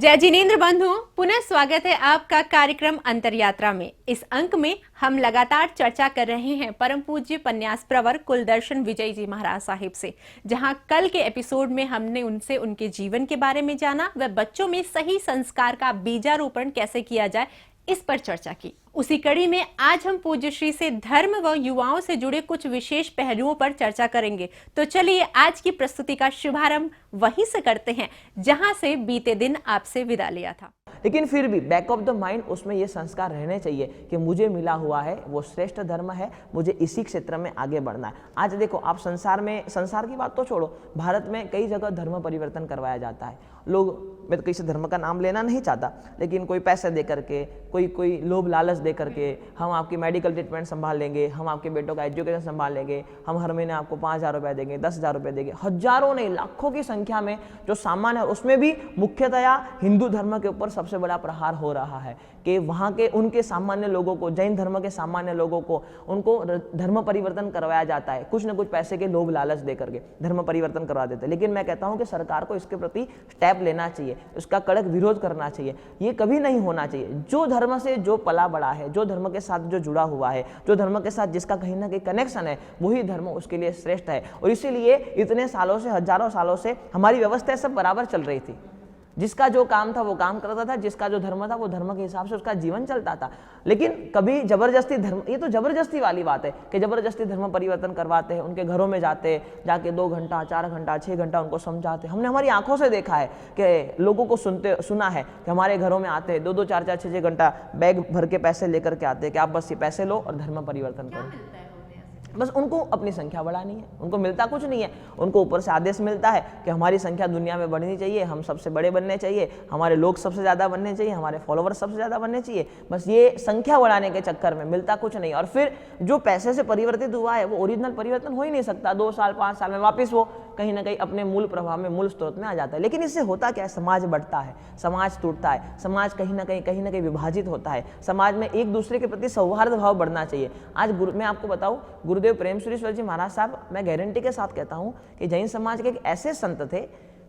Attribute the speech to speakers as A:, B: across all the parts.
A: जय जिनेन्द्र बंधु, पुनः स्वागत है आपका कार्यक्रम अंतरयात्रा में। इस अंक में हम लगातार चर्चा कर रहे हैं परम पूज्य पन्यास प्रवर कुलदर्शन विजय जी महाराज साहिब से, जहां कल के एपिसोड में हमने उनसे उनके जीवन के बारे में जाना व बच्चों में सही संस्कार का बीजारोपण कैसे किया जाए इस पर चर्चा की। उसी कड़ी में आज हम पूज्य श्री से धर्म व युवाओं से जुड़े कुछ विशेष पहलुओं पर चर्चा करेंगे। तो चलिए आज की प्रस्तुति का शुभारंभ वहीं से करते हैं जहां से बीते दिन आपसे विदा लिया था।
B: लेकिन फिर भी बैक ऑफ द माइंड उसमें ये संस्कार रहने चाहिए कि मुझे मिला हुआ है वो श्रेष्ठ धर्म है, मुझे इसी क्षेत्र में आगे बढ़ना है। आज देखो आप संसार की बात तो छोड़ो, भारत में कई जगह धर्म परिवर्तन करवाया जाता है। लोग, मैं तो किसी धर्म का नाम लेना नहीं चाहता, लेकिन कोई पैसे दे करके, कोई लोभ लालच दे करके, हम आपकी मेडिकल ट्रीटमेंट संभाल लेंगे, हम आपके बेटों का एजुकेशन संभाल लेंगे, हम हर महीने आपको 5,000 रुपये देंगे, 10,000 रुपये देंगे, हजारों नहीं लाखों की संख्या में जो सामान है उसमें भी मुख्यतया हिंदू धर्म के ऊपर सबसे बड़ा प्रहार हो रहा है कि वहाँ के उनके सामान्य लोगों को, जैन धर्म के सामान्य लोगों को, उनको धर्म परिवर्तन करवाया जाता है। कुछ न कुछ पैसे के लोभ लालच दे करके धर्म परिवर्तन करवा देते हैं। लेकिन मैं कहता हूँ कि सरकार को इसके प्रति स्टेप लेना चाहिए, उसका कड़क विरोध करना चाहिए। ये कभी नहीं होना चाहिए। जो धर्म से जो पला बड़ा है, जो धर्म के साथ जो जुड़ा हुआ है, जो धर्म के साथ जिसका कहीं ना कहीं कनेक्शन है, वही धर्म उसके लिए श्रेष्ठ है। और इसीलिए इतने सालों से, हजारों सालों से हमारी व्यवस्था सब बराबर चल रही थी। जिसका जो काम था वो काम करता था, जिसका जो धर्म था वो धर्म के हिसाब से उसका जीवन चलता था। लेकिन कभी जबरदस्ती धर्म, ये तो जबरदस्ती वाली बात है कि जबरदस्ती धर्म परिवर्तन करवाते हैं, उनके घरों में जाते, जाके 2 घंटा 4 घंटा 6 घंटा उनको समझाते। हमने हमारी आंखों से देखा है कि लोगों को सुना है कि हमारे घरों में आते हैं 2-2 4-4 6-6 घंटा बैग भर के पैसे लेकर के आते हैं कि आप बस ये पैसे लो और धर्म परिवर्तन करो। बस उनको अपनी संख्या बढ़ानी है, उनको मिलता कुछ नहीं है। उनको ऊपर से आदेश मिलता है कि हमारी संख्या दुनिया में बढ़नी चाहिए, हम सबसे बड़े बनने चाहिए, हमारे लोग सबसे ज़्यादा बनने चाहिए, हमारे फॉलोवर्स सबसे ज़्यादा बनने चाहिए। बस ये संख्या बढ़ाने के चक्कर में मिलता कुछ नहीं। और फिर जो पैसे से परिवर्तित हुआ है वो ओरिजिनल परिवर्तन हो ही नहीं सकता। 2 साल 5 साल में वापस वो कहीं ना कहीं अपने मूल प्रभाव में, मूल स्रोत में आ जाता है। लेकिन इससे होता क्या है? समाज बढ़ता है, समाज टूटता है, समाज कहीं ना कहीं विभाजित होता है। समाज में एक दूसरे के प्रति सौहार्द भाव बढ़ना चाहिए। आज मैं आपको बताऊं, गुरुदेव प्रेम सुरेश्वर जी महाराज साहब, मैं गारंटी के साथ कहता हूं कि जैन समाज के एक ऐसे संत थे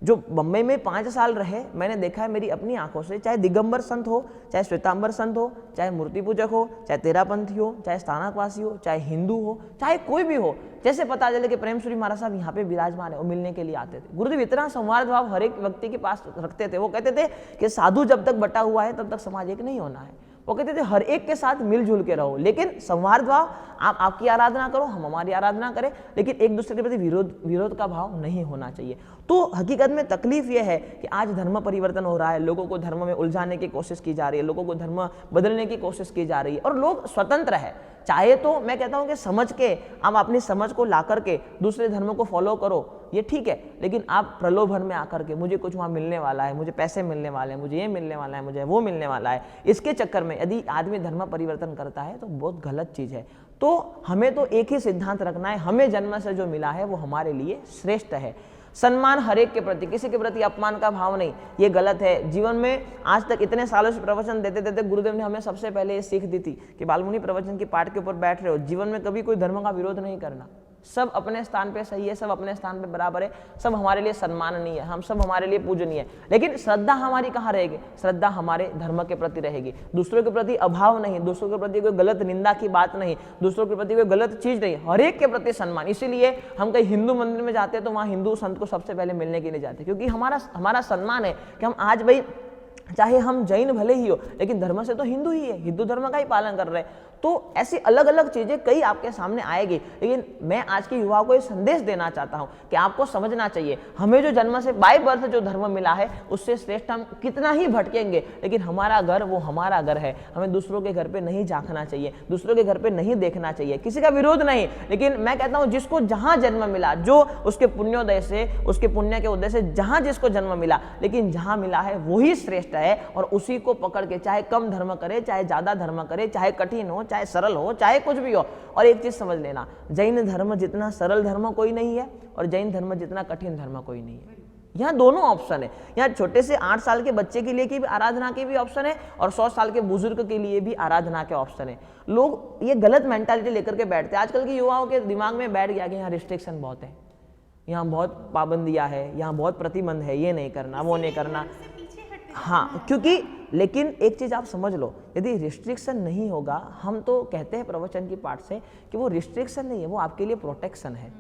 B: जो बम्बई में 5 साल रहे। मैंने देखा है मेरी अपनी आंखों से, चाहे दिगंबर संत हो, चाहे श्वेतांबर संत हो, चाहे मूर्ति पूजक हो, चाहे तेरापंथी हो, चाहे स्थानकवासी हो, चाहे हिंदू हो, चाहे कोई भी हो, जैसे पता चले कि प्रेम सूरी महाराज साहब यहाँ पे विराजमान है, वो मिलने के लिए आते थे। गुरुदेव इतना संवाद भाव हर एक व्यक्ति के पास रखते थे। वो कहते थे कि साधु जब तक बटा हुआ है तब तक समाज एक नहीं होना है। वो कहते थे हर एक के साथ मिलजुल के रहो, लेकिन संवाद भाव, आप आपकी आराधना करो, हम हमारी आराधना करें, लेकिन एक दूसरे के प्रति विरोध का भाव नहीं होना चाहिए। तो हकीकत में तकलीफ यह है कि आज धर्म परिवर्तन हो रहा है, लोगों को धर्म में उलझाने की कोशिश की जा रही है, लोगों को धर्म बदलने की कोशिश की जा रही है। और लोग स्वतंत्र है, चाहे तो मैं कहता हूं कि समझ के, आप अपनी समझ को ला करके दूसरे धर्मों को फॉलो करो, ये ठीक है। लेकिन आप प्रलोभन में आकर के मुझे कुछ वहां मिलने वाला है, मुझे पैसे मिलने वाले हैं, मुझे ये मिलने वाला है, मुझे वो मिलने वाला है, इसके चक्कर में यदि आदमी धर्म परिवर्तन करता है तो बहुत गलत चीज है। तो हमें तो एक ही सिद्धांत रखना है, हमें जन्म से जो मिला है वो हमारे लिए श्रेष्ठ है। सम्मान हर एक के प्रति, किसी के प्रति अपमान का भाव नहीं, ये गलत है। जीवन में आज तक इतने सालों से प्रवचन देते देते गुरुदेव ने हमें सबसे पहले ये सीख दी थी कि बालमुनि प्रवचन की पाठ के ऊपर बैठ रहे हो, जीवन में कभी कोई धर्म का विरोध नहीं करना। सब अपने स्थान पे सही है, सब अपने स्थान पे बराबर है, सब हमारे लिए सम्माननीय है, हम सब हमारे लिए पूजनीय है। लेकिन श्रद्धा हमारी कहाँ रहेगी? श्रद्धा हमारे धर्म के प्रति रहेगी, दूसरों के प्रति अभाव नहीं, दूसरों के प्रति कोई गलत निंदा की बात नहीं, दूसरों के प्रति कोई गलत चीज नहीं, हर एक के प्रति सम्मान। इसीलिए हम कहीं हिंदू मंदिर में जाते हैं तो वहाँ हिंदू संत को सबसे पहले मिलने के लिए जाते, क्योंकि हमारा सम्मान है कि हम आज भाई, चाहे हम जैन भले ही हो, लेकिन धर्म से तो हिंदू ही है, हिंदू धर्म का ही पालन कर रहे हैं। तो ऐसी अलग अलग चीजें कई आपके सामने आएगी। लेकिन मैं आज के युवाओं को ये संदेश देना चाहता हूं कि आपको समझना चाहिए, हमें जो जन्म से बाय बर्थ जो धर्म मिला है उससे श्रेष्ठ हम कितना ही भटकेंगे, लेकिन हमारा घर वो हमारा घर है। हमें दूसरों के घर पे नहीं झांकना चाहिए, दूसरों के घर पे नहीं देखना चाहिए, किसी का विरोध नहीं। लेकिन मैं कहता हूं जिसको जहां जन्म मिला, जो उसके पुण्योदय से, उसके पुण्य के उदय से जहां जिसको जन्म मिला, लेकिन जहां मिला है वही श्रेष्ठ है। और उसी को पकड़ के, चाहे कम धर्म करे, चाहे ज्यादा धर्म करे, चाहे कठिन हो, चाहे सरल हो, चाहे कुछ भी हो। और एक चीज समझ लेना, जैन धर्म जितना सरल धर्म कोई नहीं है और जैन धर्म जितना कठिन धर्म कोई नहीं है। यहाँ दोनों ऑप्शन है। यहाँ छोटे से 8 साल के बच्चे के लिए की भी आराधना के भी ऑप्शन है और 100 साल के बुजुर्ग के लिए भी आराधना के ऑप्शन है। लोग ये गलत मेंटालिटी लेकर के बैठते हैं। आजकल के युवाओं के दिमाग में बैठ गया कि यहाँ रिस्ट्रिक्शन बहुत है, यहाँ बहुत पाबंदियां है, यहाँ बहुत प्रतिबंध है, ये नहीं करना, वो नहीं करना। हाँ, क्योंकि लेकिन एक चीज आप समझ लो, यदि रिस्ट्रिक्शन नहीं होगा, हम तो कहते हैं प्रवचन की पाठ से कि वो रिस्ट्रिक्शन नहीं है, वो आपके लिए प्रोटेक्शन है।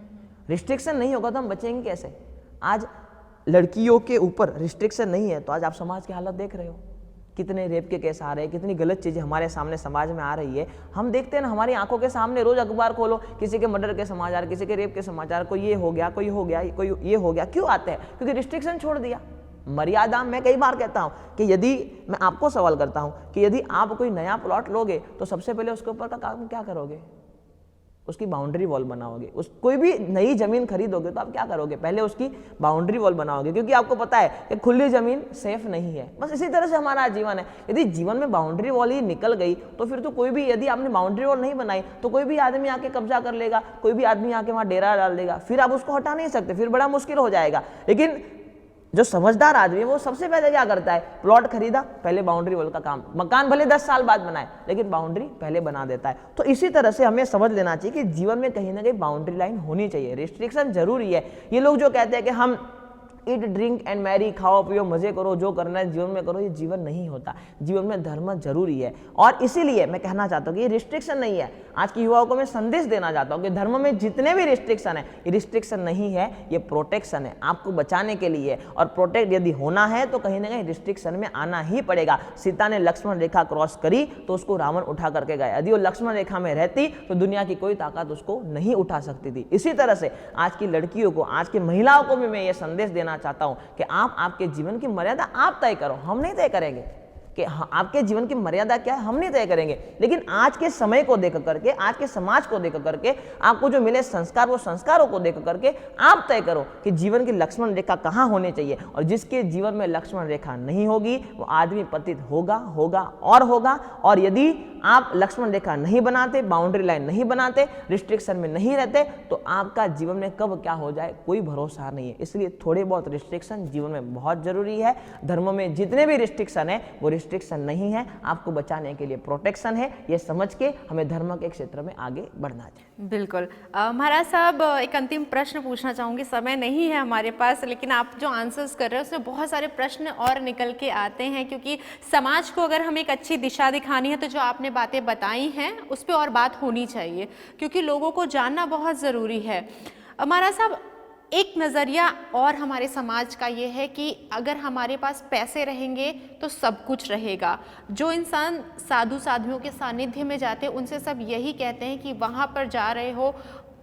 B: रिस्ट्रिक्शन नहीं होगा तो हम बचेंगे कैसे? आज लड़कियों के ऊपर रिस्ट्रिक्शन नहीं है तो आज आप समाज की हालत देख रहे हो, कितने रेप के केस आ रहे हैं, कितनी गलत चीजें हमारे सामने समाज में आ रही है। हम देखते हैं ना, हमारी आंखों के सामने रोज अखबार खोलो, किसी के मर्डर के समाचार, किसी के रेप के समाचार, कोई ये हो गया, कोई हो गया, कोई ये हो गया। क्यों आते हैं? क्योंकि रिस्ट्रिक्शन छोड़ दिया। मर्यादा, मैं कई बार कहता हूं कि यदि मैं आपको सवाल करता हूं कि यदि आप कोई नया प्लॉट लोगे तो सबसे पहले उसके ऊपर का काम क्या करोगे? उसकी बाउंड्री वॉल बनाओगे। कोई भी नई जमीन खरीदोगे तो आप क्या करोगे? पहले उसकी बाउंड्री वॉल बनाओगे, क्योंकि आपको पता है कि खुली जमीन सेफ नहीं है। बस इसी तरह से हमारा जीवन है। यदि जीवन में बाउंड्री वॉल ही निकल गई तो फिर तो कोई भी, यदि आपने बाउंड्री वॉल नहीं बनाई तो कोई भी आदमी आके कब्जा कर लेगा, कोई भी आदमी आके वहां डेरा डाल देगा, फिर आप उसको हटा नहीं सकते, फिर बड़ा मुश्किल हो जाएगा। लेकिन जो समझदार आदमी है वो सबसे पहले क्या करता है? प्लॉट खरीदा, पहले बाउंड्री वॉल का काम, मकान भले 10 साल बाद बनाए लेकिन बाउंड्री पहले बना देता है। तो इसी तरह से हमें समझ लेना चाहिए कि जीवन में कहीं ना कहीं बाउंड्री लाइन होनी चाहिए, रिस्ट्रिक्शन जरूरी है। ये लोग जो कहते हैं कि हम ईट ड्रिंक एंड मैरी, खाओ पियो मजे करो, जो करना है जीवन में करो, ये जीवन नहीं होता। जीवन में धर्म जरूरी है। और इसीलिए मैं कहना चाहता हूँ कि ये रिस्ट्रिक्शन नहीं है। आज के युवाओं को मैं संदेश देना चाहता हूँ कि धर्म में जितने भी रिस्ट्रिक्शन है, ये रिस्ट्रिक्शन नहीं है, ये प्रोटेक्शन है, आपको बचाने के लिए। और प्रोटेक्ट यदि होना है तो कहीं ना कहीं रिस्ट्रिक्शन में आना ही पड़ेगा। सीता ने लक्ष्मण रेखा क्रॉस करी तो उसको रावण उठा करके गया। यदि वो लक्ष्मण रेखा में रहती तो दुनिया की कोई ताकत उसको नहीं उठा सकती थी। इसी तरह से आज की लड़कियों को, आज की महिलाओं को भी मैं ये संदेश देना चाहता हूं कि आप आपके जीवन की मर्यादा आप तय करो, हम नहीं तय करेंगे कि आपके जीवन की मर्यादा क्या है, हम नहीं तय करेंगे। लेकिन आज के समय को देख करके, आज के समाज को देख करके, आपको जो मिले संस्कार, वो संस्कारों को देख करके आप तय करो कि जीवन की लक्ष्मण रेखा कहां होनी चाहिए। और जिसके जीवन में लक्ष्मण रेखा नहीं होगी वो आदमी पतित होगा, होगा और होगा। और यदि आप लक्ष्मण रेखा नहीं बनाते, बाउंड्री लाइन नहीं बनाते, रिस्ट्रिक्शन में नहीं रहते, तो आपका जीवन में कब क्या हो जाए कोई भरोसा नहीं है। इसलिए थोड़े बहुत रिस्ट्रिक्शन जीवन में बहुत जरूरी है। धर्म में जितने भी रिस्ट्रिक्शन है वो रिस्ट्रिक्शन नहीं है, आपको बचाने के लिए प्रोटेक्शन है। ये समझ के हमें धर्म के क्षेत्र में आगे बढ़ना चाहिए।
A: बिल्कुल। महाराज साहब, एक अंतिम प्रश्न पूछना चाहूँगी, समय नहीं है हमारे पास, लेकिन आप जो आंसर्स कर रहे हैं उसमें बहुत सारे प्रश्न और निकल के आते हैं, क्योंकि समाज को अगर हमें एक अच्छी दिशा दिखानी है तो जो आपने बातें बताई हैं उस पर और बात होनी चाहिए, क्योंकि लोगों को जानना बहुत ज़रूरी है। महाराज साहब, एक नज़रिया और हमारे समाज का ये है कि अगर हमारे पास पैसे रहेंगे तो सब कुछ रहेगा। जो इंसान साधु साध्वियों के सानिध्य में जाते हैं उनसे सब यही कहते हैं कि वहाँ पर जा रहे हो,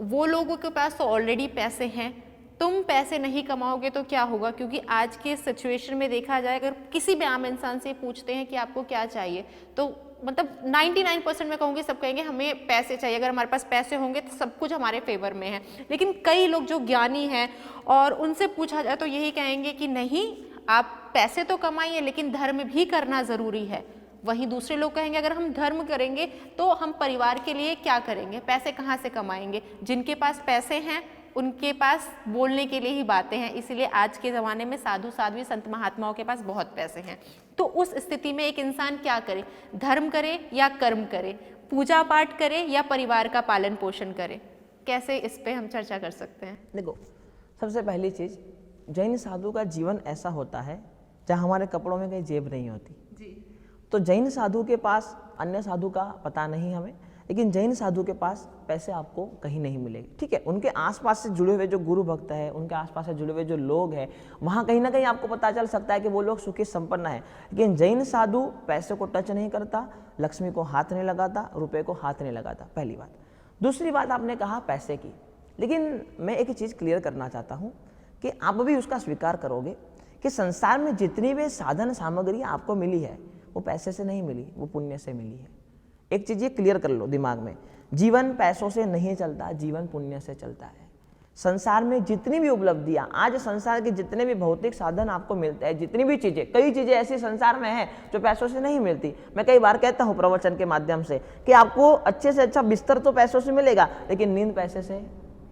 A: वो लोगों के पास तो ऑलरेडी पैसे हैं, तुम पैसे नहीं कमाओगे तो क्या होगा। क्योंकि आज के सिचुएशन में देखा जाए, अगर किसी भी आम इंसान से पूछते हैं कि आपको क्या चाहिए, तो मतलब 99% मैं कहूँगी सब कहेंगे हमें पैसे चाहिए, अगर हमारे पास पैसे होंगे तो सब कुछ हमारे फेवर में है। लेकिन कई लोग जो ज्ञानी हैं और उनसे पूछा जाए तो यही कहेंगे कि नहीं, आप पैसे तो कमाइए लेकिन धर्म भी करना ज़रूरी है। वहीं दूसरे लोग कहेंगे अगर हम धर्म करेंगे तो हम परिवार के लिए क्या करेंगे, पैसे कहाँ से कमाएंगे। जिनके पास पैसे हैं उनके पास बोलने के लिए ही बातें हैं। इसीलिए आज के ज़माने में साधु साध्वी संत महात्माओं के पास बहुत पैसे हैं। तो उस स्थिति में एक इंसान क्या करे, धर्म करे या कर्म करे, पूजा पाठ करे या परिवार का पालन पोषण करे, कैसे इस पे हम चर्चा कर सकते हैं?
B: देखो, सबसे पहली चीज़, जैन साधु का जीवन ऐसा होता है जहाँ हमारे कपड़ों में कहीं जेब नहीं होती जी। तो जैन साधु के पास, अन्य साधु का पता नहीं हमें, लेकिन जैन साधु के पास पैसे आपको कहीं नहीं मिलेंगे। ठीक है, उनके आसपास से जुड़े हुए जो गुरु भक्त है, उनके आसपास से जुड़े हुए जो लोग हैं, वहाँ कहीं ना कहीं आपको पता चल सकता है कि वो लोग सुखी संपन्न है। लेकिन जैन साधु पैसे को टच नहीं करता, लक्ष्मी को हाथ नहीं लगाता, रुपए को हाथ नहीं लगाता, पहली बात। दूसरी बात, आपने कहा पैसे की, लेकिन मैं एक चीज़ क्लियर करना चाहता हूँ कि आप भी उसका स्वीकार करोगे कि संसार में जितनी भी साधन सामग्री आपको मिली है वो पैसे से नहीं मिली, वो पुण्य से मिली है। एक चीज़ ये क्लियर कर लो दिमाग में, जीवन पैसों से नहीं चलता, जीवन पुण्य से चलता है। संसार में जितनी भी उपलब्धियां, आज संसार के जितने भी भौतिक साधन आपको मिलते हैं, जितनी भी चीज़ें, कई चीज़ें ऐसी संसार में हैं जो पैसों से नहीं मिलती। मैं कई बार कहता हूँ प्रवचन के माध्यम से कि आपको अच्छे से अच्छा बिस्तर तो पैसों से मिलेगा, लेकिन नींद पैसे से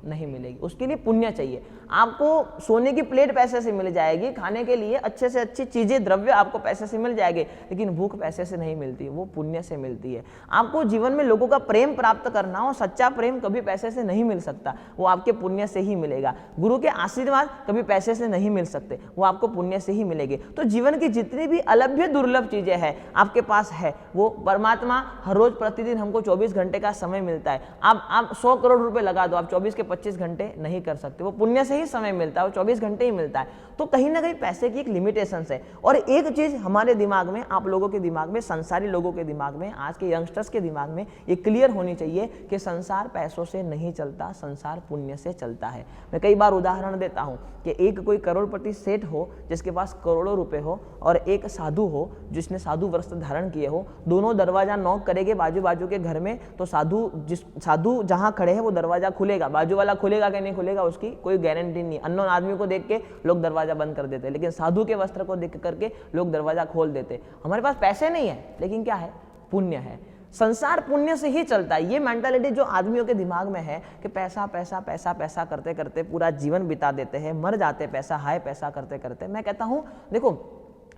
B: नहीं मिलेगी। उसके लिए पुण्य चाहिए। आपको सोने की प्लेट पैसे से मिल जाएगी, खाने के लिए अच्छे से अच्छी चीजें द्रव्य आपको पैसे से मिल जाएंगे, लेकिन भूख पैसे से नहीं मिलती, वो पुण्य से मिलती है। आपको जीवन में लोगों का प्रेम प्राप्त करना हो, सच्चा प्रेम कभी पैसे से नहीं मिल सकता, वो आपके पुण्य से ही मिलेगा। गुरु के आशीर्वाद कभी पैसे से नहीं मिल सकते, वो आपको पुण्य से ही मिलेंगे। तो जीवन की जितनी भी अलभ्य दुर्लभ चीजें हैं आपके पास है, वो परमात्मा हर रोज प्रतिदिन हमको 24 घंटे का समय मिलता है। आप 100 करोड़ रुपए लगा दो, आप 24 के 25 घंटे नहीं कर सकते, वो पुण्य से ही समय मिलता है, वो 24 घंटे ही मिलता है। तो कहीं ना कहीं पैसे की एक लिमिटेशन है। और एक चीज हमारे दिमाग में, आप लोगों के दिमाग में, संसारी लोगों के दिमाग में, आज के यंगस्टर्स के दिमाग में ये क्लियर होनी चाहिए कि संसार पैसों से नहीं चलता, संसार पुण्य से चलता है। मैं कई बार उदाहरण देता हूं कि एक कोई करोड़पति सेठ हो जिसके पास करोड़ों रुपए हो, और एक साधु हो जिसने साधु वस्त्र धारण किए हो, दोनों दरवाजा नॉक करेंगे बाजू बाजू के घर में, तो साधु जहां खड़े हैं वो दरवाजा खुलेगा, बाजू वाला खुलेगा कि नहीं खुलेगा उसकी कोई गारंटी नहीं। अननोन आदमी को देख के लोग दरवाजा बंद कर देते, लेकिन साधु के वस्त्र को देख करके लोग दरवाजा खोल देते। हमारे पास पैसे नहीं है, लेकिन क्या है, पुण्य है। संसार पुण्य से ही चलता है। ये मेंटालिटी जो आदमियों के दिमाग में है कि पैसा पैसा पैसा पैसा करते करते पूरा जीवन बिता देते हैं, मर जाते पैसा हाय पैसा करते करते। मैं कहता हूं देखो,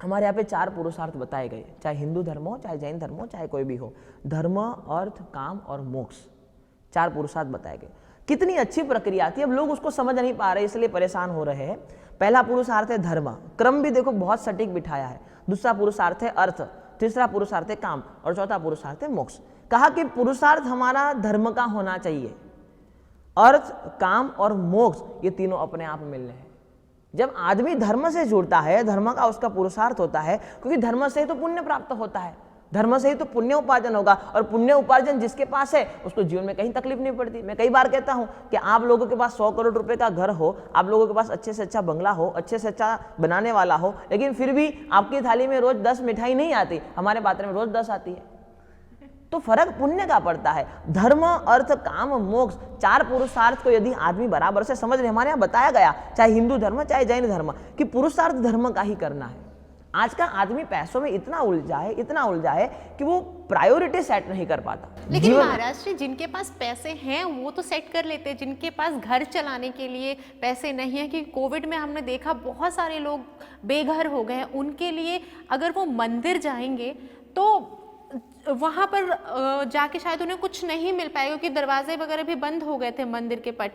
B: हमारे यहाँ पे 4 पुरुषार्थ बताए गए, चाहे हिंदू धर्म हो, चाहे जैन धर्म हो, चाहे कोई भी हो। धर्म, अर्थ, काम और मोक्ष, 4 पुरुषार्थ बताए गए। कितनी अच्छी प्रक्रिया थी, अब लोग उसको समझ नहीं पा रहे, इसलिए परेशान हो रहे हैं। पहला पुरुषार्थ है धर्म, क्रम भी देखो बहुत सटीक बिठाया है। दूसरा पुरुषार्थ है अर्थ, तीसरा पुरुषार्थ है काम, और चौथा पुरुषार्थ है मोक्ष। कहा कि पुरुषार्थ हमारा धर्म का होना चाहिए, अर्थ, काम और मोक्ष ये तीनों अपने आप मिलने हैं। जब आदमी धर्म से जुड़ता है, धर्म का उसका पुरुषार्थ होता है, क्योंकि धर्म से ही तो पुण्य प्राप्त होता है, धर्म से ही तो पुण्य उपार्जन होगा, और पुण्य उपार्जन जिसके पास है उसको जीवन में कहीं तकलीफ नहीं पड़ती। मैं कई बार कहता हूं कि आप लोगों के पास 100 करोड़ रुपए का घर हो, आप लोगों के पास अच्छे से अच्छा बंगला हो, अच्छे से अच्छा बनाने वाला हो, लेकिन फिर भी आपकी थाली में रोज 10 मिठाई नहीं आती, हमारे पात्र में रोज 10 आती है। तो फर्क पुण्य का पड़ता है। धर्म, अर्थ, काम, मोक्ष, 4 पुरुषार्थ को यदि आदमी बराबर से समझ ले, हमारे यहाँ बताया गया, चाहे हिंदू धर्म चाहे जैन धर्म, कि पुरुषार्थ धर्म का ही करना है। आज का आदमी पैसों में इतना उलझा है कि वो प्रायोरिटी सेट नहीं कर पाता।
A: लेकिन महाराज जी, जिनके पास पैसे हैं वो तो सेट कर लेते हैं, जिनके पास घर चलाने के लिए पैसे नहीं है, कि कोविड में हमने देखा बहुत सारे लोग बेघर हो गए, उनके लिए अगर वो मंदिर जाएंगे तो वहाँ पर जाके शायद उन्हें कुछ नहीं मिल पाएगा, क्योंकि दरवाजे वगैरह भी बंद हो गए थे, मंदिर के पट,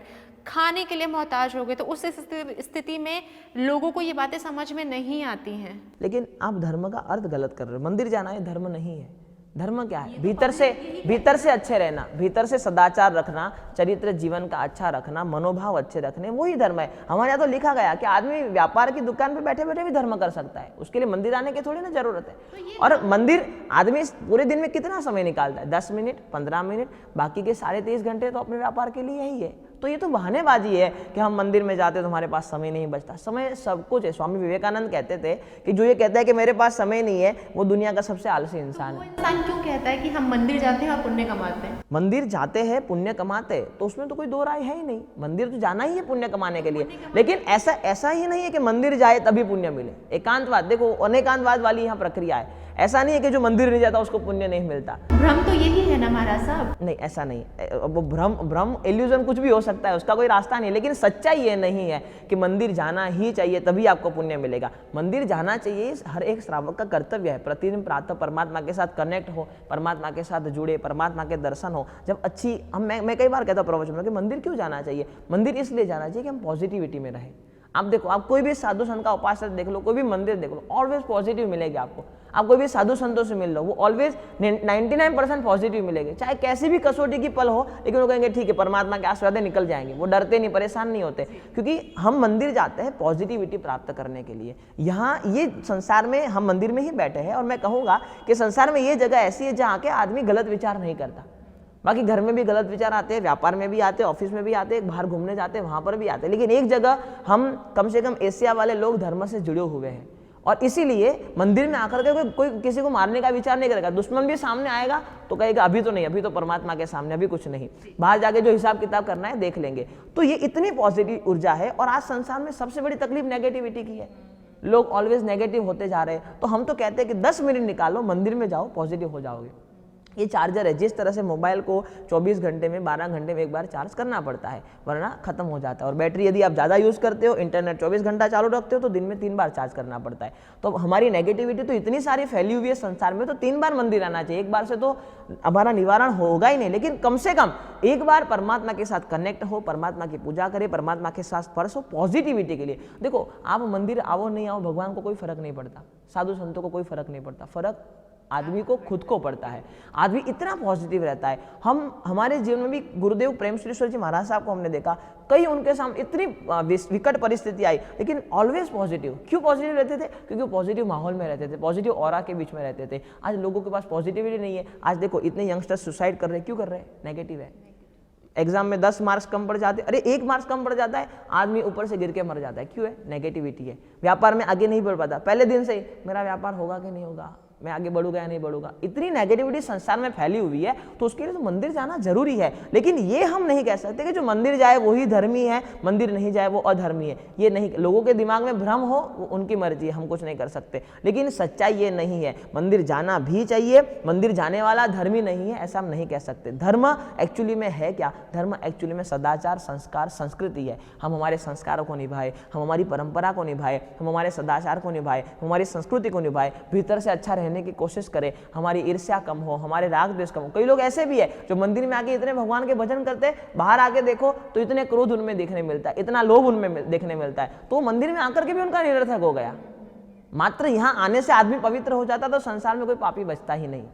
A: खाने के लिए मोहताज हो गए। तो उस स्थिति में लोगों को ये बातें समझ में नहीं आती हैं।
B: लेकिन आप धर्म का अर्थ गलत कर रहे हो। मंदिर जाना ये धर्म नहीं है। धर्म क्या है? भीतर से अच्छे रहना, भीतर से सदाचार रखना, चरित्र जीवन का अच्छा रखना, मनोभाव अच्छे रखने, वही धर्म है। हमारे यहाँ तो लिखा गया कि आदमी व्यापार की दुकान पे बैठे बैठे भी धर्म कर सकता है, उसके लिए मंदिर आने की थोड़ी ना जरूरत है। और मंदिर आदमी पूरे दिन में कितना समय निकालता है? 10 मिनट, 15 मिनट, बाकी के 23.5 घंटे तो अपने व्यापार के लिए ही है। तो ये तो बहानेबाजी है कि हम मंदिर में जाते तो हमारे पास समय नहीं बचता। समय सब कुछ है। स्वामी विवेकानंद कहते थे कि जो ये कहता है कि मेरे पास समय नहीं है, वो दुनिया का सबसे आलसी इंसान है।
A: इंसान क्यों कहता है कि हम मंदिर जाते हैं और पुण्य कमाते हैं?
B: मंदिर जाते हैं, पुण्य कमाते हैं, तो उसमें तो कोई दो राय है ही नहीं। मंदिर तो जाना ही है पुण्य कमाने के लिए, लेकिन ऐसा ही नहीं है कि मंदिर जाए तभी पुण्य मिले। एकांतवाद, देखो अनेकांतवाद वाली यहाँ प्रक्रिया है। ऐसा नहीं है कि जो मंदिर नहीं जाता उसको पुण्य नहीं मिलता।
A: भ्रम तो यही है ना महाराज साहब?
B: नहीं, ऐसा नहीं। वो भ्रम इल्यूजन कुछ भी हो सकता है, उसका कोई रास्ता नहीं, लेकिन सच्चाई ये नहीं है कि मंदिर जाना ही चाहिए तभी आपको पुण्य मिलेगा। मंदिर जाना चाहिए, हर एक श्रावक का कर्तव्य है। प्रतिदिन प्रातः परमात्मा के साथ कनेक्ट हो, परमात्मा के साथ जुड़े, परमात्मा के दर्शन हो। जब अच्छी मैं कई बार कहता हूँ प्रवचन में कि मंदिर क्यों जाना चाहिए? मंदिर इसलिए जाना चाहिए कि हम पॉजिटिविटी में रहें। आप देखो, आप कोई भी साधु संत का उपासक देख लो, कोई भी मंदिर देख लो, ऑलवेज पॉजिटिव मिलेगी आपको। आप कोई भी साधु संतों से मिल लो, वो ऑलवेज 99% पॉजिटिव मिलेंगे। चाहे कैसी भी कसौटी की पल हो, लेकिन वो कहेंगे ठीक है, परमात्मा के आशीर्वाद निकल जाएंगे। वो डरते नहीं, परेशान नहीं होते, क्योंकि हम मंदिर जाते हैं पॉजिटिविटी प्राप्त करने के लिए। यहाँ ये संसार में हम मंदिर में ही बैठे हैं, और मैं कहूँगा कि संसार में ये जगह ऐसी है जहाँ के आदमी गलत विचार नहीं करता। बाकी घर में भी गलत विचार आते हैं, व्यापार में भी आते हैं, ऑफिस में भी आते हैं, बाहर घूमने जाते हैं वहाँ पर भी आते हैं, लेकिन एक जगह हम कम से कम एशिया वाले लोग धर्म से जुड़े हुए हैं। और इसीलिए मंदिर में आकर के कोई किसी को मारने का विचार नहीं करेगा। दुश्मन भी सामने आएगा तो कहेगा अभी तो नहीं, अभी तो परमात्मा के सामने, अभी कुछ नहीं, बाहर जाके जो हिसाब किताब करना है देख लेंगे। तो ये इतनी पॉजिटिव ऊर्जा है। और आज संसार में सबसे बड़ी तकलीफ नेगेटिविटी की है। लोग ऑलवेज नेगेटिव होते जा रहे हैं। तो हम तो कहते हैं कि 10 मिनट निकालो, मंदिर में जाओ, पॉजिटिव हो जाओगे। ये चार्जर है, जिस तरह से मोबाइल को 24 घंटे में 12 घंटे में एक बार चार्ज करना पड़ता है, वरना खत्म हो जाता है। और बैटरी यदि आप ज़्यादा यूज़ करते हो, इंटरनेट 24 घंटा चालू रखते हो, तो दिन में 3 बार चार्ज करना पड़ता है। तो हमारी नेगेटिविटी तो इतनी सारी फैली हुई है संसार में, तो 3 बार मंदिर आना चाहिए। एक बार से तो हमारा निवारण होगा ही नहीं, लेकिन कम से कम एक बार परमात्मा के साथ कनेक्ट हो, परमात्मा की पूजा करें, परमात्मा के साथ स्पर्श हो पॉजिटिविटी के लिए। देखो, आप मंदिर आओ नहीं आओ, भगवान को कोई फर्क नहीं पड़ता, साधु संतों को कोई फर्क नहीं पड़ता, फर्क आदमी को खुद को पड़ता है। आदमी इतना पॉजिटिव रहता है। हमारे जीवन में भी गुरुदेव प्रेम श्रीश्वर जी महाराज साहब को हमने देखा, कई उनके सामने इतनी विकट परिस्थिति आई, लेकिन ऑलवेज पॉजिटिव। क्यों पॉजिटिव रहते थे? क्योंकि वो पॉजिटिव माहौल में रहते थे, पॉजिटिव ऑरा के बीच में रहते थे। आज लोगों के पास पॉजिटिविटी नहीं है। आज देखो, इतने यंगस्टर्स सुसाइड कर रहे हैं, क्यों कर रहे हैं? नेगेटिव है। एग्जाम में 10 मार्क्स कम पड़ जाते, अरे 1 मार्क्स कम पड़ जाता है, आदमी ऊपर से गिर के मर जाता है। क्यों है? नेगेटिविटी है। व्यापार में आगे नहीं बढ़ पाता, पहले दिन से ही मेरा व्यापार होगा कि नहीं होगा, मैं आगे बढ़ूंगा या नहीं बढ़ूंगा। इतनी नेगेटिविटी संसार में फैली हुई है, तो उसके लिए तो मंदिर जाना जरूरी है। लेकिन ये हम नहीं कह सकते कि जो मंदिर जाए वही धर्मी है, मंदिर नहीं जाए वो अधर्मी है। ये नहीं, लोगों के दिमाग में भ्रम हो, वो उनकी मर्जी है, हम कुछ नहीं कर सकते। लेकिन सच्चाई ये नहीं है, मंदिर जाना भी चाहिए, मंदिर जाने वाला धर्मी नहीं है, ऐसा हम नहीं कह सकते। धर्म एक्चुअली में है क्या? धर्म एक्चुअली में सदाचार, संस्कार, संस्कृति है। हम हमारे संस्कारों को निभाए, हम हमारी परंपरा को निभाए, हम हमारे सदाचार को निभाए, हमारी संस्कृति को निभाए, भीतर से अच्छा रहने की कोशिश करें, हमारी ईर्ष्या कम हो, हमारे राग द्वेष कम हो। कई लोग ऐसे भी है जो मंदिर में आके इतने भगवान के भजन करते हैं, बाहर आके देखो तो इतने क्रोध उनमें देखने मिलता है, इतना लोभ उनमें देखने मिलता है, तो मंदिर में आकर के भी उनका निरर्थक हो गया। मात्र यहाँ आने से आदमी पवित्र हो जाता, तो संसार में कोई पापी बचता ही नहीं।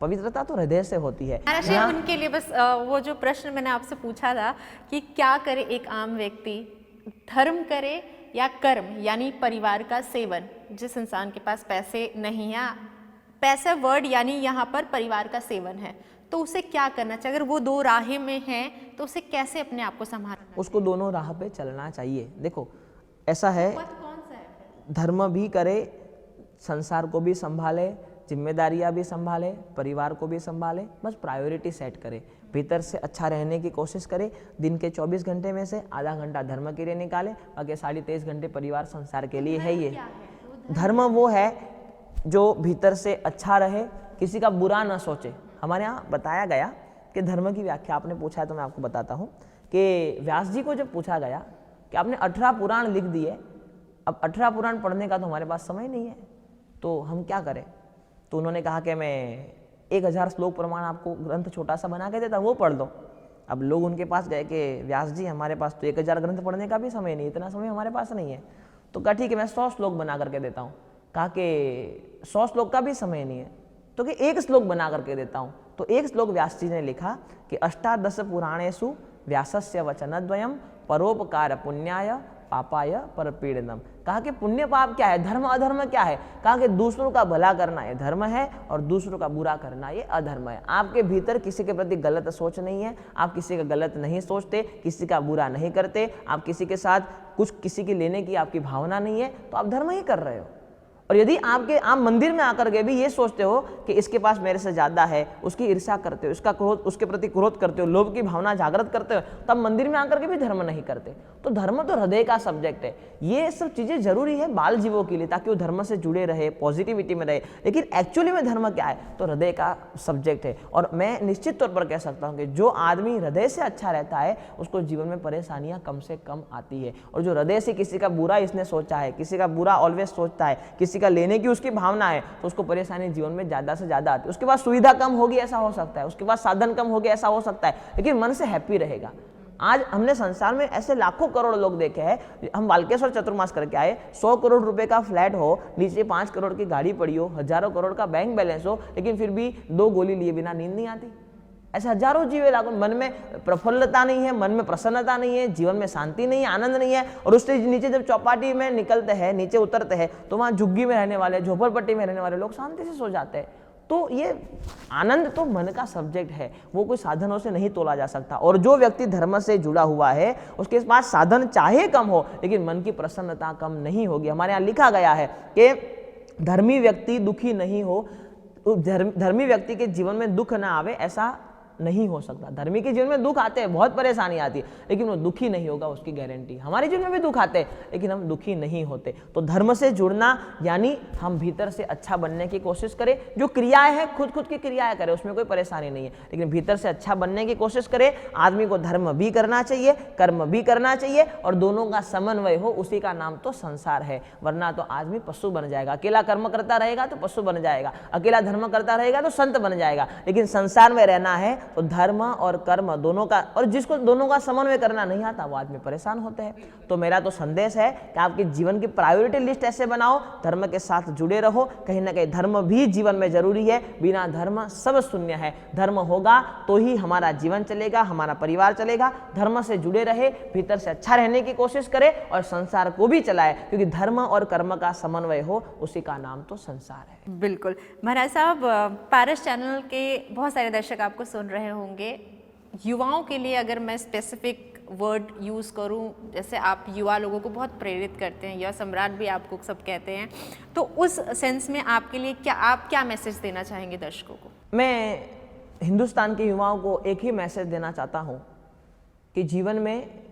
B: पवित्रता तो हृदय से होती है।
A: उनके लिए बस वो जो प्रश्न मैंने आपसे पूछा था कि क्या करे एक आम व्यक्ति, धर्म करे या कर्म, यानी परिवार का सेवन। जिस इंसान के पास पैसे नहीं है, पैसे वर्ड यानी यहाँ पर परिवार का सेवन है, तो उसे क्या करना चाहिए? अगर वो 2 राह में है तो उसे कैसे अपने आप को संभालना?
B: उसको दोनों राह पे चलना चाहिए। देखो, ऐसा है,
A: कौन सा है?
B: धर्म भी करे, संसार को भी संभाले, जिम्मेदारियां भी संभाले, परिवार को भी संभाले, बस प्रायोरिटी सेट करे, भीतर से अच्छा रहने की कोशिश करे। दिन के 24 घंटे में से आधा घंटा धर्म के लिए निकाले, बाकी 23.5 घंटे परिवार संसार के लिए है। ये धर्म वो है जो भीतर से अच्छा रहे, किसी का बुरा ना सोचे। हमारे यहाँ बताया गया कि धर्म की व्याख्या, आपने पूछा है तो मैं आपको बताता हूँ कि व्यास जी को जब पूछा गया कि आपने 18 पुराण लिख दिए, अब 18 पुराण पढ़ने का तो हमारे पास समय नहीं है, तो हम क्या करें? तो उन्होंने कहा कि मैं 1000 श्लोक प्रमाण आपको ग्रंथ छोटा सा बना के देता हूँ, वो पढ़ लो। अब लोग उनके पास गए कि व्यास जी हमारे पास तो 1000 ग्रंथ पढ़ने का भी समय नहीं, इतना समय हमारे पास नहीं है। तो कहा ठीक है, मैं 100 श्लोक बना करके देता हूँ। कहा कि 100 श्लोक का भी समय नहीं है, तो कि 1 श्लोक बना करके देता हूँ। तो 1 श्लोक व्यास जी ने लिखा कि 18 पुराणेषु व्यासस्य वचनद्वयम् परोपकार पुण्याय पापाय परपीड़नम। कहा कि पुण्य पाप क्या है, धर्म अधर्म क्या है? कहा कि दूसरों का भला करना ये धर्म है और दूसरों का बुरा करना ये अधर्म है। आपके भीतर किसी के प्रति गलत सोच नहीं है, आप किसी का गलत नहीं सोचते, किसी का बुरा नहीं करते, आप किसी के साथ कुछ किसी की लेने की आपकी भावना नहीं है, तो आप धर्म ही कर रहे हो। और यदि आप मंदिर में आकर के भी ये सोचते हो कि इसके पास मेरे से ज्यादा है, उसकी ईर्ष्या करते हो, इसका क्रोध, उसके प्रति क्रोध करते हो, लोभ की भावना जागृत करते हो, तब मंदिर में आकर के भी धर्म नहीं करते। तो धर्म तो हृदय का सब्जेक्ट है। ये सब चीजें जरूरी है बाल जीवों के लिए, ताकि वो धर्म से जुड़े रहे, पॉजिटिविटी में रहे। लेकिन एक्चुअली में धर्म क्या है? तो हृदय का सब्जेक्ट है। और मैं निश्चित तौर पर कह सकता हूँ कि जो आदमी हृदय से अच्छा रहता है, उसको जीवन में परेशानियां कम से कम आती है। और जो हृदय से किसी का बुरा इसने सोचा है, किसी का बुरा ऑलवेज सोचता है, किसी का लेने की उसकी भावना है, तो उसको परेशानी जीवन में ज्यादा से ज्यादा आती है। उसके पास सुविधा कम होगी ऐसा हो सकता है, उसके पास साधन कम होगी ऐसा हो सकता है, लेकिन मन से हैप्पी रहेगा। आज हमने संसार में ऐसे लाखों करोड़ लोग देखे हैं। हम बालकेश्वर चतुर्मास करके आए, 100 करोड़ रुपए का फ्लैट हो, नीचे 5 करोड़ की गाड़ी पड़ी हो, हजारों करोड़ का बैंक बैलेंस हो, लेकिन फिर भी 2 गोली लिए बिना नींद नहीं आती। ऐसे हजारों जीवे लाखों, मन में प्रफुल्लता नहीं है, मन में प्रसन्नता नहीं है, जीवन में शांति नहीं है, आनंद नहीं है। और उससे नीचे जब चौपाटी में निकलते हैं, नीचे उतरते हैं, तो वहाँ झुग्गी में रहने वाले, झोपड़पट्टी में रहने वाले लोग शांति से सो जाते हैं। तो ये आनंद तो मन का सब्जेक्ट है, वो कोई साधनों से नहीं तोला जा सकता। और जो व्यक्ति धर्म से जुड़ा हुआ है, उसके पास साधन चाहे कम हो, लेकिन मन की प्रसन्नता कम नहीं होगी। हमारे यहाँ लिखा गया है कि धर्मी व्यक्ति दुखी नहीं हो, धर्मी व्यक्ति के जीवन में दुख ना आवे, ऐसा नहीं हो सकता। धर्मी के जीवन में दुख आते हैं, बहुत परेशानी आती है, लेकिन वो दुखी नहीं होगा, उसकी गारंटी। हमारे जीवन में भी दुख आते हैं, लेकिन हम दुखी नहीं होते। तो धर्म से जुड़ना यानी हम भीतर से अच्छा बनने की कोशिश करें। जो क्रियाएं हैं खुद की क्रियाएं करें, उसमें कोई परेशानी नहीं है, लेकिन भीतर से अच्छा बनने की कोशिश करें। आदमी को धर्म भी करना चाहिए, कर्म भी करना चाहिए, और दोनों का समन्वय हो, उसी का नाम तो संसार है। वरना तो आदमी पशु बन जाएगा। अकेला कर्म करता रहेगा तो पशु बन जाएगा, अकेला धर्म करता रहेगा तो संत बन जाएगा। लेकिन संसार में रहना है तो धर्म और कर्म दोनों का, और जिसको दोनों का समन्वय करना नहीं आता वो आदमी परेशान होते हैं। तो मेरा तो संदेश है कि आपके जीवन की प्रायोरिटी लिस्ट ऐसे बनाओ, धर्म के साथ जुड़े रहो। कहीं ना कहीं धर्म भी जीवन में जरूरी है, बिना धर्म सब शून्य है। धर्म होगा तो ही हमारा जीवन चलेगा, हमारा परिवार चलेगा। धर्म से जुड़े रहे, भीतर से अच्छा रहने की कोशिश करें और संसार को भी चलाए, क्योंकि धर्म और कर्म का समन्वय हो, उसी का नाम तो संसार है।
A: बिल्कुल महाराज साहब, पारस चैनल के बहुत सारे दर्शक आपको सुन रहे होंगे। युवाओं के लिए अगर मैं स्पेसिफिक वर्ड यूज़ करूं, जैसे आप युवा लोगों को बहुत प्रेरित करते हैं, युवा सम्राट भी आपको सब कहते हैं, तो उस सेंस में आपके लिए आप क्या मैसेज देना चाहेंगे दर्शकों को?
B: मैं हिंदुस्तान के युवाओं को एक ही मैसेज देना चाहता हूँ कि जीवन में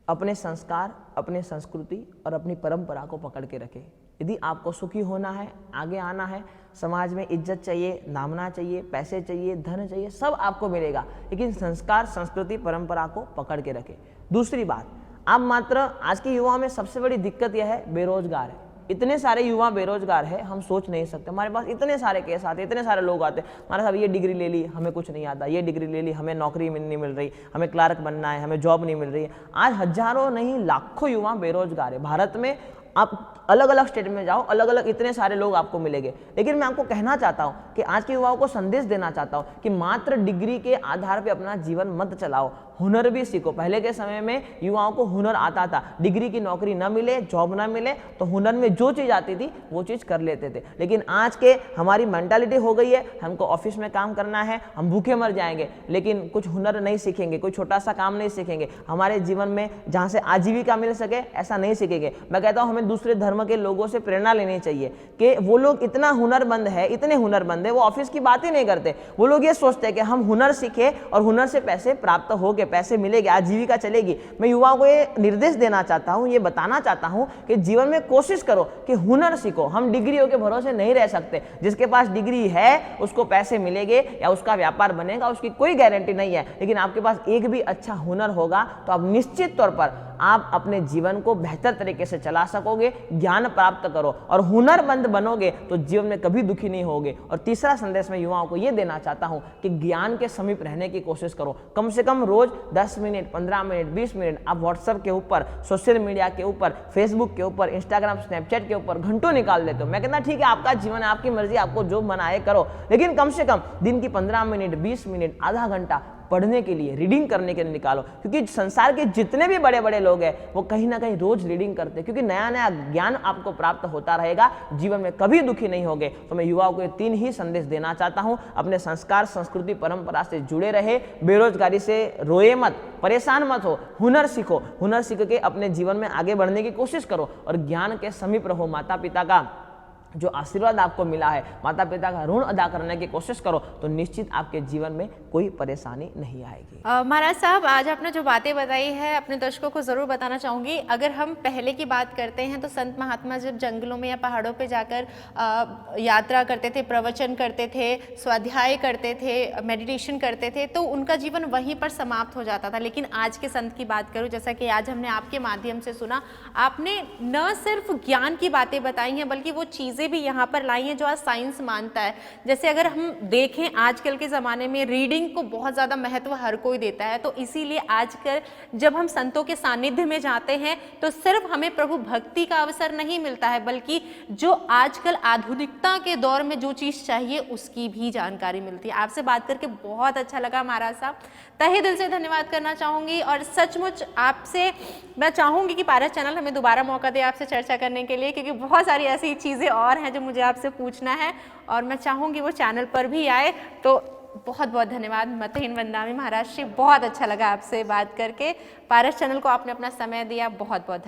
B: अपने संस्कार, अपनी संस्कृति और अपनी परंपरा को पकड़ के रखें। यदि आपको सुखी होना है, आगे आना है, समाज में इज्जत चाहिए, नामना चाहिए, पैसे चाहिए, धन चाहिए, सब आपको मिलेगा, लेकिन संस्कार, संस्कृति, परंपरा को पकड़ के रखें। दूसरी बात, आप मात्र आज के युवाओं में सबसे बड़ी दिक्कत यह है बेरोजगार है। इतने सारे युवा बेरोजगार है, हम सोच नहीं सकते। हमारे पास इतने सारे केस आते, इतने सारे लोग आते, हमारे साहब ये डिग्री ले ली, हमें कुछ नहीं आता, ये डिग्री ले ली, हमें नौकरी नहीं मिल रही, हमें क्लार्क बनना है, हमें जॉब नहीं मिल रही है। आज हजारों नहीं लाखों युवा बेरोजगार है। भारत में आप अलग अलग स्टेट में जाओ, अलग अलग इतने सारे लोग आपको मिलेंगे। लेकिन मैं आपको कहना चाहता हूं कि आज के युवाओं को संदेश देना चाहता हूं कि मात्र डिग्री के आधार पे अपना जीवन मत चलाओ, हुनर भी सीखो। पहले के समय में युवाओं को हुनर आता था, डिग्री की नौकरी ना मिले, जॉब ना मिले, तो हुनर में जो चीज़ आती थी वो चीज़ कर लेते थे। लेकिन आज के हमारी मेंटालिटी हो गई है, हमको ऑफिस में काम करना है, हम भूखे मर जाएंगे, लेकिन कुछ हुनर नहीं सीखेंगे, कोई छोटा सा काम नहीं सीखेंगे, हमारे जीवन में जहाँ से आजीविका मिल सके ऐसा नहीं सीखेंगे। मैं कहता हूँ हमें दूसरे धर्म के लोगों से प्रेरणा लेनी चाहिए कि वो लोग इतना हुनरमंद है, इतने हुनरमंद है, वो ऑफिस की बात ही नहीं करते। वो लोग ये सोचते हैं कि हम हुनर सीखे और हुनर से पैसे प्राप्त हो गए, पैसे मिलेंगे, आजीविका चलेगी। मैं युवाओं को ये निर्देश देना चाहता हूँ, ये बताना चाहता हूँ कि जीवन में कोशिश करो कि हुनर सीखो। हम डिग्रियों के भरोसे नहीं रह सकते। जिसके पास डिग्री है उसको पैसे मिलेंगे या उसका व्यापार बनेगा, उसकी कोई गारंटी नहीं है। लेकिन आपके पास एक भी अच्छा हुनर होगा तो आप निश्चित तौर पर आप अपने जीवन को बेहतर तरीके से चला सकोगे, ज्ञान प्राप्त करो और हुनरमंद बनोगे तो जीवन में कभी दुखी नहीं होगे। और तीसरा संदेश मैं युवाओं को यह देना चाहता हूं कि ज्ञान के समीप रहने की कोशिश करो। कम से कम रोज 10 मिनट, 15 मिनट, 20 मिनट आप व्हाट्सएप के ऊपर, सोशल मीडिया के ऊपर, फेसबुक के ऊपर, इंस्टाग्राम, स्नैपचैट के ऊपर घंटों निकाल देते हो। मैं कहता ठीक है, आपका जीवन है, आपकी मर्जी, आपको जो मन आए करो, लेकिन कम से कम दिन की 15 मिनट, 20 मिनट, आधा घंटा पढ़ने के लिए, रीडिंग करने के लिए निकालो। क्योंकि संसार के जितने भी बड़े बड़े लोग हैं वो कहीं ना कहीं रोज रीडिंग करते हैं, क्योंकि नया नया ज्ञान आपको प्राप्त होता रहेगा, जीवन में कभी दुखी नहीं होगे। तो मैं युवाओं को ये 3 ही संदेश देना चाहता हूं। अपने संस्कार, संस्कृति, परंपरा से जुड़े रहे, बेरोजगारी से रोए मत, परेशान मत हो, हुनर सीखो, हुनर सीख के अपने जीवन में आगे बढ़ने की कोशिश करो और ज्ञान के समीप रहो। माता पिता का जो आशीर्वाद आपको मिला है, माता पिता का ऋण अदा करने की कोशिश करो तो निश्चित आपके जीवन में कोई परेशानी नहीं आएगी।
A: महाराज साहब, आज आपने जो बातें बताई है अपने दर्शकों को ज़रूर बताना चाहूँगी। अगर हम पहले की बात करते हैं तो संत महात्मा जब जंगलों में या पहाड़ों पे जाकर यात्रा करते थे, प्रवचन करते थे, स्वाध्याय करते थे, मेडिटेशन करते थे, तो उनका जीवन वहीं पर समाप्त हो जाता था। लेकिन आज के संत की बात करूँ, जैसा कि आज हमने आपके माध्यम से सुना, आपने न सिर्फ ज्ञान की बातें बताई हैं बल्कि वो चीज़ भी यहाँ पर लाई हैं जो आज साइंस मानता है। जैसे अगर हम देखें आजकल के ज़माने में रीडिंग को बहुत ज़्यादा महत्व हर कोई देता है, तो इसीलिए आजकल जब हम संतों के सानिध्य में जाते हैं तो सिर्फ हमें प्रभु भक्ति का अवसर नहीं मिलता है, बल्कि जो आजकल आधुनिकता के दौर में जो चीज़ चाहिए उसकी भी जानकारी मिलती है। आपसे बात करके बहुत अच्छा लगा महाराज साहब, तहे दिल से धन्यवाद करना चाहूँगी। और सचमुच आपसे मैं चाहूँगी कि पारस चैनल हमें दोबारा मौका दे आपसे चर्चा करने के लिए, क्योंकि बहुत सारी ऐसी चीज़ें और हैं जो मुझे आपसे पूछना है और मैं चाहूँगी वो चैनल पर भी आए। तो बहुत बहुत धन्यवाद। मतहीन वंदामी महाराज जी, बहुत अच्छा लगा आपसे बात करके। पारस चैनल को आपने अपना समय दिया, बहुत बहुत धन्यवाद।